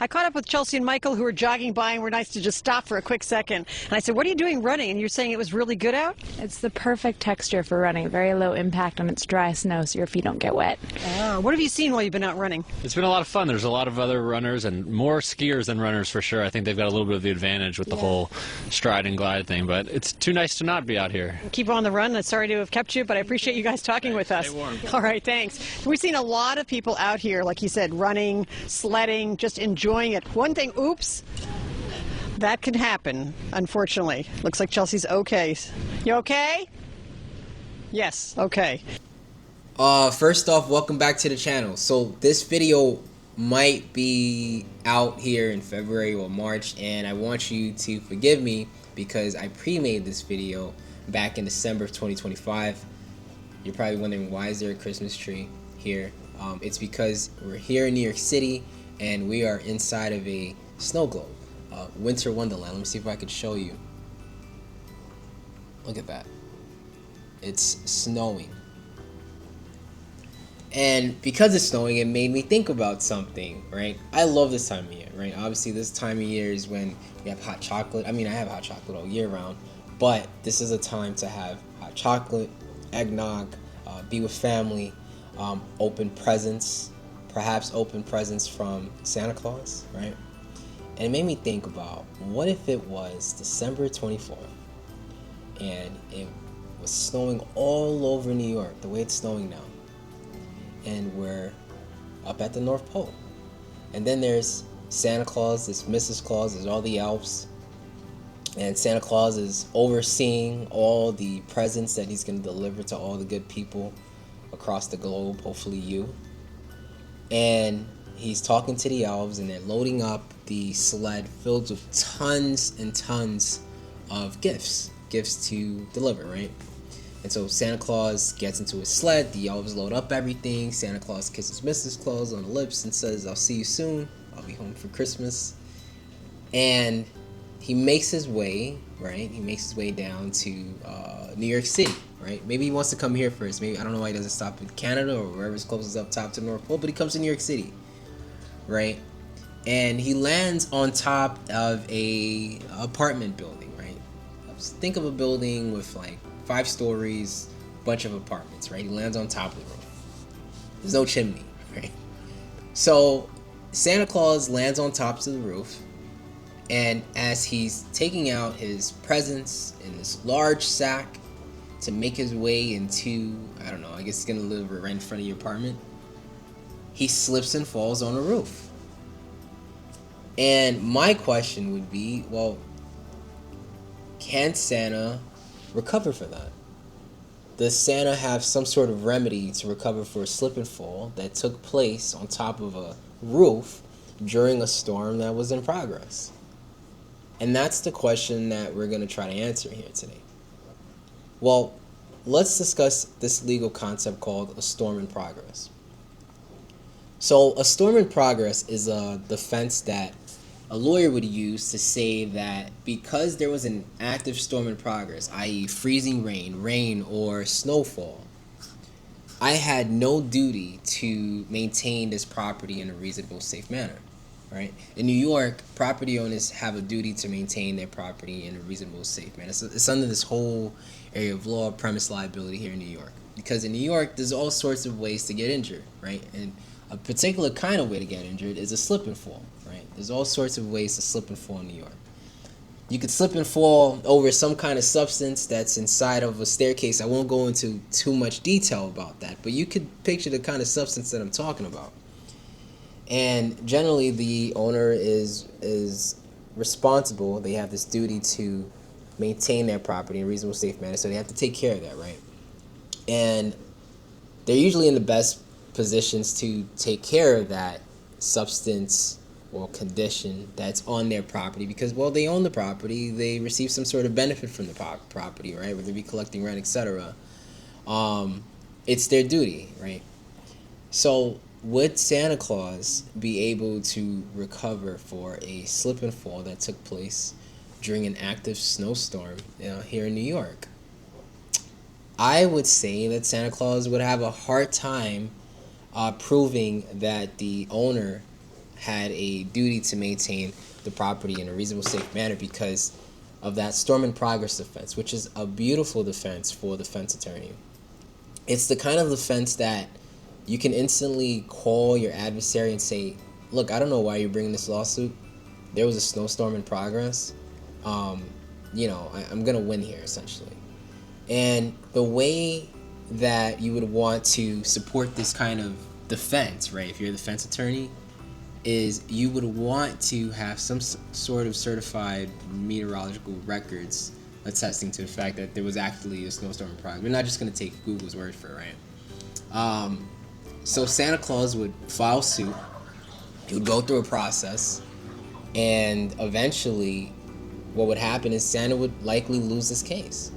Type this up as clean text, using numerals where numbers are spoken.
I caught up with Chelsea and Michael, who were jogging by and were nice to just stop for a quick second. And I said, what are you doing running? And you're saying it was really good out? It's the perfect texture for running. Very low impact on its dry snow so your feet don't get wet. What have you seen while you've been out running? It's been a lot of fun. There's a lot of other runners and more skiers than runners for sure. I think they've got a little bit of the advantage with the whole stride and glide thing. But it's too nice to not be out here. Keep on the run. I'm sorry to have kept you, but I appreciate you guys talking with us. Stay warm. All right, thanks. We've seen a lot of people out here, like you said, running, sledding, just enjoying it. One thing, oops, that can happen, unfortunately. Looks like Chelsea's okay. You okay? Yes, okay. First off, welcome back to the channel. So this video might be out here in February or March, and I want you to forgive me because I pre-made this video back in December of 2025. You're probably wondering, why is there a Christmas tree here? It's because we're here in New York City and we are inside of a snow globe, winter wonderland. Let me see if I could show you. Look at that. It's snowing. And because it's snowing, it made me think about something, right? I love this time of year, right? Obviously, this time of year is when we have hot chocolate. I mean, I have hot chocolate all year round, but this is a time to have hot chocolate, eggnog, be with family, open presents, perhaps open presents from Santa Claus, right? And it made me think about, what if it was December 24th and it was snowing all over New York the way it's snowing now, and we're up at the North Pole, and then there's Santa Claus, there's Mrs. Claus, there's all the elves, and Santa Claus is overseeing all the presents that he's going to deliver to all the good people across the globe, hopefully you. And he's talking to the elves, and they're loading up the sled filled with tons and tons of gifts to deliver, right? And so Santa Claus gets into his sled, the elves load up everything, Santa Claus kisses Mrs. Claus on the lips and says, "I'll see you soon, I'll be home for Christmas." And he makes his way, right? He makes his way down to New York City, right? Maybe he wants to come here first. Maybe, I don't know why he doesn't stop in Canada or wherever's closest up top to the North Pole, but he comes to New York City, right? And he lands on top of a apartment building, right? Think of a building with like 5 stories, bunch of apartments, right? He lands on top of the roof. There's no chimney, right? So Santa Claus lands on top of the roof, and as he's taking out his presents in this large sack to make his way into, I don't know, I guess he's gonna live right in front of your apartment, he slips and falls on the roof. And my question would be, well, can Santa recover for that? Does Santa have some sort of remedy to recover for a slip and fall that took place on top of a roof during a storm that was in progress? And that's the question that we're going to try to answer here today. Well, let's discuss this legal concept called a storm in progress. So a storm in progress is a defense that a lawyer would use to say that because there was an active storm in progress, i.e. freezing rain, or snowfall, I had no duty to maintain this property in a reasonable, safe manner, right? In New York, property owners have a duty to maintain their property in a reasonable, safe manner. It's under this whole area of law, premise liability here in New York. Because in New York, there's all sorts of ways to get injured, right? And a particular kind of way to get injured is a slip and fall, right? There's all sorts of ways to slip and fall in New York. You could slip and fall over some kind of substance that's inside of a staircase. I won't go into too much detail about that, but you could picture the kind of substance that I'm talking about. And generally, the owner is responsible. They have this duty to maintain their property in a reasonable, safe manner, so they have to take care of that, right? And they're usually in the best positions to take care of that substance or condition that's on their property because, well, they own the property, they receive some sort of benefit from the property, right? Whether they be collecting rent, etc. It's their duty, right? So would Santa Claus be able to recover for a slip and fall that took place during an active snowstorm here in New York? I would say that Santa Claus would have a hard time proving that the owner had a duty to maintain the property in a reasonable, safe manner because of that storm in progress defense, which is a beautiful defense for the defense attorney. It's the kind of defense that you can instantly call your adversary and say, look, I don't know why you're bringing this lawsuit. There was a snowstorm in progress. I'm going to win here, essentially. And the way that you would want to support this kind of defense, right, if you're a defense attorney, is you would want to have some sort of certified meteorological records attesting to the fact that there was actually a snowstorm in progress. We're not just going to take Google's word for it, right? So Santa Claus would file suit. He would go through a process, and eventually what would happen is Santa would likely lose this case.